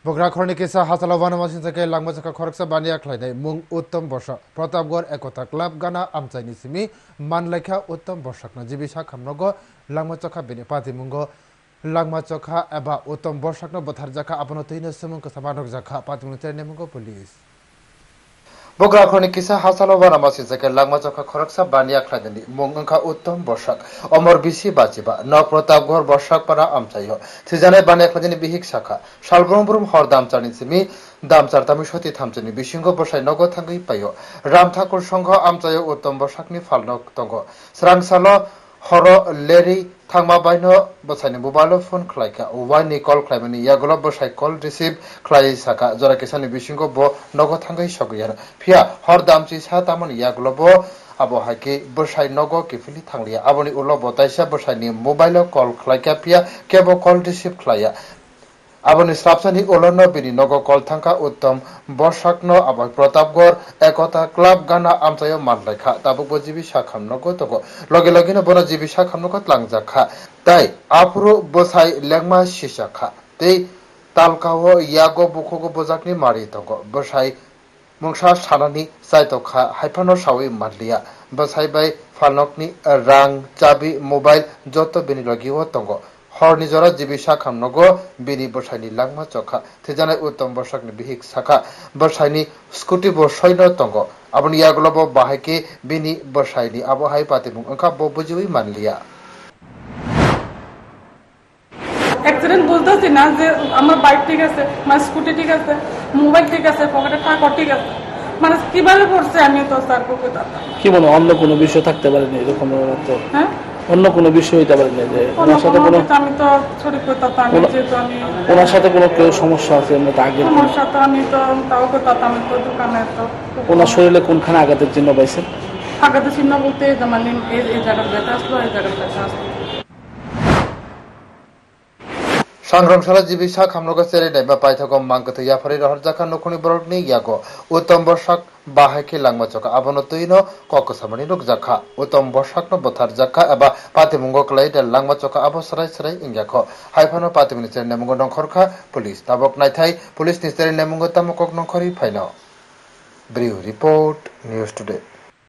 Bogragkhorni kisa hasalawano masinsake langmachaka khoroksa bania khlainai mung uttam bosak Pratapgarh ekota club gana amchaini simi manlaikha uttam bosakna jibisa khamnogo langmachaka bini patimungo langmachaka eba uttam bosakno botharjaka abonotoino sumungka samanok jakha patimungo ternemungo police Bogragkhorni kisa hasalawano masinsake langmachaka khoroksa bania khlainai mung ongkha uttam bosak omor bisi bachiba no Pratapgarh bosak para amchaio thijane bania khlainai bihik sakha salbrumbrum hor damchani simi damchar tami soti thamchani bisingo bosai nogo thangui paio Ram Thakur songho amchaio uttam bosakni falnok tongo srangsalo horo leri thangma baino bosaini mobile phone khlaika wani call khlaimani yagulo bosai call receive khlai saka jora kisani bisingo bo nogo thangui soguyar phia hor damchi sa tamani yagulo bo abo haike bosai nogo kifili thanglia aboni ulo botaisa bosaini mobile call khlaika phia kebo call receive khlaya aboni slapsani olono bini nogo call thangka uttam bosakno abo Pratapgarh ekota club gana amchayo manlaikha tabukbo jibisa khamnogo togo loge logeno bono jibisa khamnogo tlangjakha tai apro bosai lengma sisakha tei talkao yago bukhogo bojakni mari togo bosai mungsa sanani saitokha haifano sawi manlia bosai bai falnokni rang chabi mobile joto bini logiwo tongo horni jora jibisa khamnogo bini bosaini langma chokha thijanai uttam bosakni bihik sakha bosaini scooty bo soino tongo aboni yagulo bo bahaike bini bosaini abo hai patimung ongkha bo bujiwi manlia accident বুঝতেছি না যে আমার bike ঠিক আছে আমার scooty ঠিক আছে mobile ঠিক আছে পকেটে টাকা ঠিক আছে মানে কিভাবে পড়ছে আমি তো স্যার বুঝতে পারতাম কি মনে অন্য কোনো বিষয় থাকতে পারে না এরকম তো হ্যাঁ অন্য কোনো বিষয় হইতে পারে না যে ওনার সাথে কোনো আমি তো ছড়ি করতাম যেহেতু আমি ওনার সাথে কোনো কেউ সমস্যা আছে এমনি তো আগে সমস্যা তো আমি তো তাও করতাম তো দোকানে তো ওনার শরীরে কোনখানে আঘাতের চিহ্ন পাইছেন আঘাতের চিহ্ন বলতে জামালিন এই জায়গার ব্যথা আসলো এই জায়গার ব্যথা আসলো Sangromshala jibisa khamnogo sere dai ba paithagom mangkathu yafari rohar jakha nokhoni borokni yago uttam bosak bahaike langmachoka abono tuino kokosamani nukjakha uttam bosakno bothar jakha eba patimungo klai da langmachoka abo sarai sarai ingyakho haifano patimuni sere nemungo nongkhorkha police tabok naithai police ni sere nemungo tamokok nongkhori phaino Brief report News Today